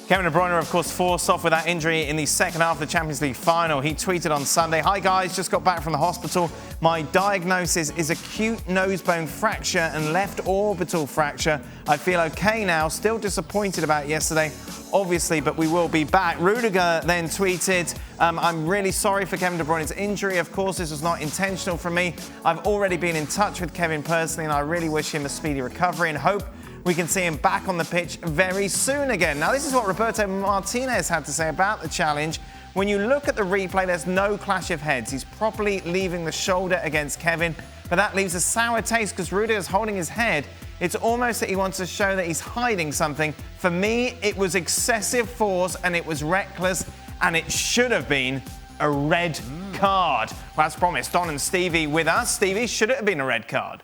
Kevin De Bruyne, of course, forced off with that injury in the second half of the Champions League final. He tweeted on Sunday, "Hi guys, just got back from the hospital. My diagnosis is acute nose bone fracture and left orbital fracture. I feel okay now, still disappointed about yesterday, obviously, but we will be back." Rudiger then tweeted, "I'm really sorry for Kevin De Bruyne's injury. Of course, this was not intentional from me. I've already been in touch with Kevin personally and I really wish him a speedy recovery and hope we can see him back on the pitch very soon again." Now, this is what Roberto Martinez had to say about the challenge. "When you look at the replay, there's no clash of heads. He's properly leaving the shoulder against Kevin, but that leaves a sour taste because Rudiger's holding his head. It's almost that he wants to show that he's hiding something. For me, it was excessive force and it was reckless and it should have been a red card." Well, as promised, Don and Stevie with us. Stevie, should it have been a red card?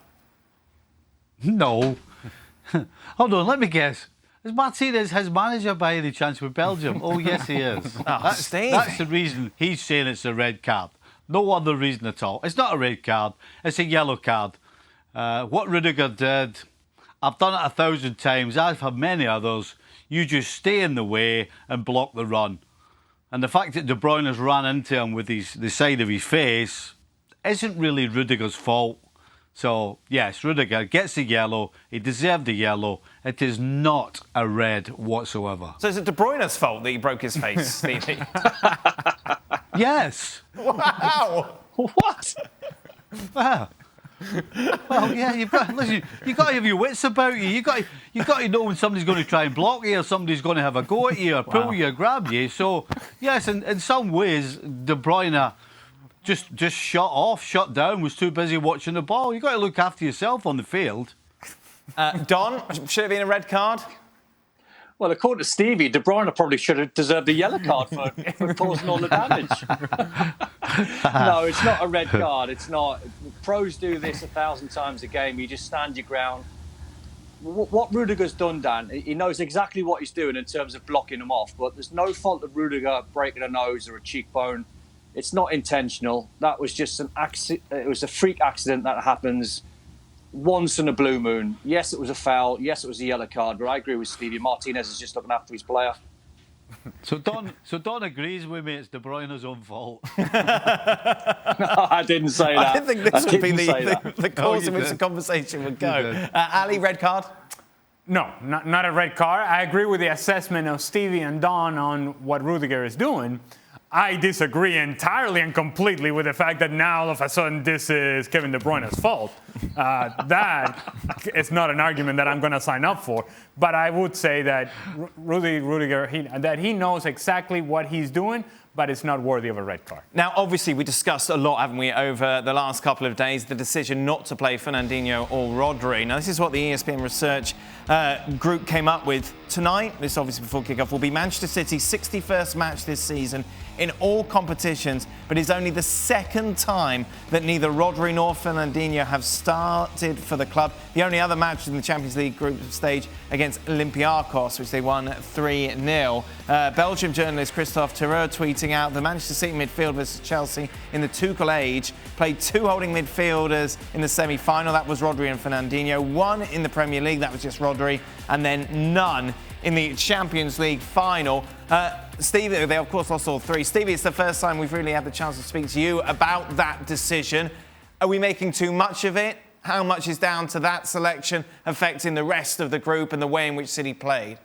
No. Hold on, let me guess. Is Martinez his manager by any chance with Belgium? Oh, yes, he is. That's the reason he's saying it's a red card. No other reason at all. It's not a red card. It's a yellow card. What Rudiger did, I've done it 1,000 times. I've had many others. You just stay in the way and block the run. And the fact that De Bruyne has run into him with the side of his face isn't really Rudiger's fault. So, yes, Rudiger gets the yellow. He deserved the yellow. It is not a red whatsoever. So is it De Bruyne's fault that he broke his face, Stevie? Yes. Wow. What? Well, yeah, you've got to have your wits about you. You've got to know when somebody's going to try and block you or somebody's going to have a go at you or pull you or grab you. So, yes, in some ways, De Bruyne just shut down, was too busy watching the ball. You've got to look after yourself on the field. Don, should it have been a red card? Well, according to Stevie, De Bruyne probably should have deserved a yellow card for causing all the damage. No, it's not a red card. It's not. Pros do this 1,000 times a game. You just stand your ground. What Rudiger's done, Dan, he knows exactly what he's doing in terms of blocking them off, but there's no fault of Rudiger breaking a nose or a cheekbone. It's not intentional. That was just an accident. It was a freak accident that happens once in a blue moon. Yes, it was a foul. Yes, it was a yellow card. But I agree with Stevie. Martinez is just looking after his player. So Don agrees with me. It's De Bruyne's own fault. No, I didn't say that. I didn't think this would be the course in which the conversation would go. Ali, red card? No, not a red card. I agree with the assessment of Stevie and Don on what Rudiger is doing. I disagree entirely and completely with the fact that now all of a sudden this is Kevin De Bruyne's fault. That is not an argument that I'm going to sign up for. But I would say that Rudiger, he knows exactly what he's doing, but it's not worthy of a red card. Now, obviously, we discussed a lot, haven't we, over the last couple of days, the decision not to play Fernandinho or Rodri. Now, this is what the ESPN research group came up with tonight. This, obviously, before kickoff, will be Manchester City's 61st match this season in all competitions, but it's only the second time that neither Rodri nor Fernandinho have started for the club. The only other match in the Champions League group stage against Olympiacos, which they won 3-0. Belgium journalist Christophe Terreur tweeting out the Manchester City midfield versus Chelsea in the Tuchel age played two holding midfielders in the semi-final. That was Rodri and Fernandinho. One in the Premier League, that was just Rodri, and then none in the Champions League final. Stevie, they of course lost all three. Stevie, it's the first time we've really had the chance to speak to you about that decision. Are we making too much of it? How much is down to that selection affecting the rest of the group and the way in which City played?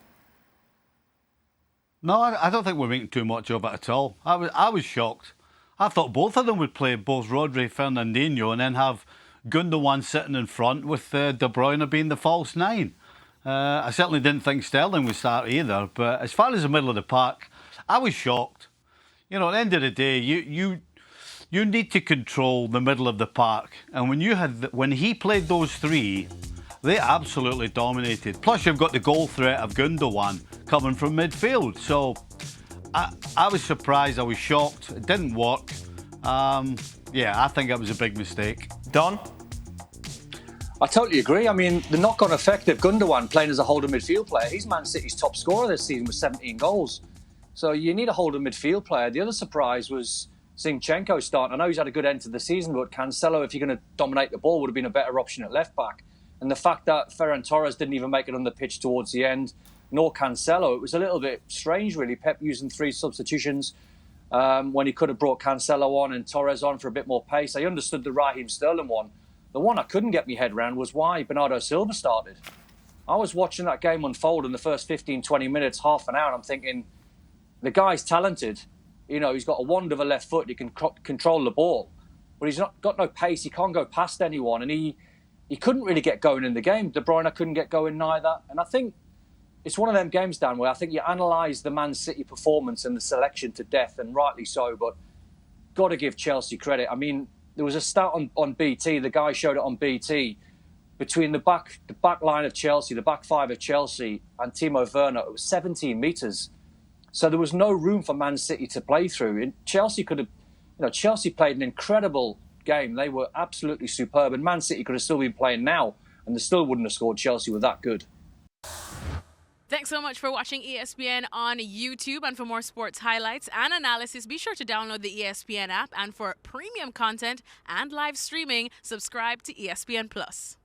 No, I don't think we're making too much of it at all. I was shocked. I thought both of them would play, both Rodri and Fernandinho, and then have Gundogan sitting in front with De Bruyne being the false nine. I certainly didn't think Sterling would start either, but as far as the middle of the park, I was shocked. You know, at the end of the day, you need to control the middle of the park, and when he played those three, they absolutely dominated. Plus, you've got the goal threat of Gundogan coming from midfield. So I was surprised. I was shocked. It didn't work. Yeah, I think that was a big mistake. Don? I totally agree. I mean, the knock-on effect of Gundogan playing as a holding midfield player, he's Man City's top scorer this season with 17 goals. So you need a holding midfield player. The other surprise was Zinchenko starting. I know he's had a good end to the season, but Cancelo, if you're going to dominate the ball, would have been a better option at left-back. And the fact that Ferran Torres didn't even make it on the pitch towards the end, nor Cancelo. It was a little bit strange, really, Pep using 3 substitutions when he could have brought Cancelo on and Torres on for a bit more pace. I understood the Raheem Sterling one. The one I couldn't get my head around was why Bernardo Silva started. I was watching that game unfold in the first 15, 20 minutes, half an hour, and I'm thinking, the guy's talented. You know, he's got a wand of a left foot. He can control the ball. But he's not got no pace. He can't go past anyone. And he couldn't really get going in the game. De Bruyne couldn't get going neither. And I think it's one of them games, Dan, where I think you analyse the Man City performance and the selection to death, and rightly so, but got to give Chelsea credit. I mean, there was a stat on BT. The guy showed it on BT. Between the back line of Chelsea, the back 5 of Chelsea and Timo Werner, it was 17 metres. So there was no room for Man City to play through. And Chelsea played an incredible game. They were absolutely superb. And Man City could have still been playing now, and they still wouldn't have scored. Chelsea were that good. Thanks so much for watching ESPN on YouTube. And for more sports highlights and analysis, be sure to download the ESPN app. And for premium content and live streaming, subscribe to ESPN Plus.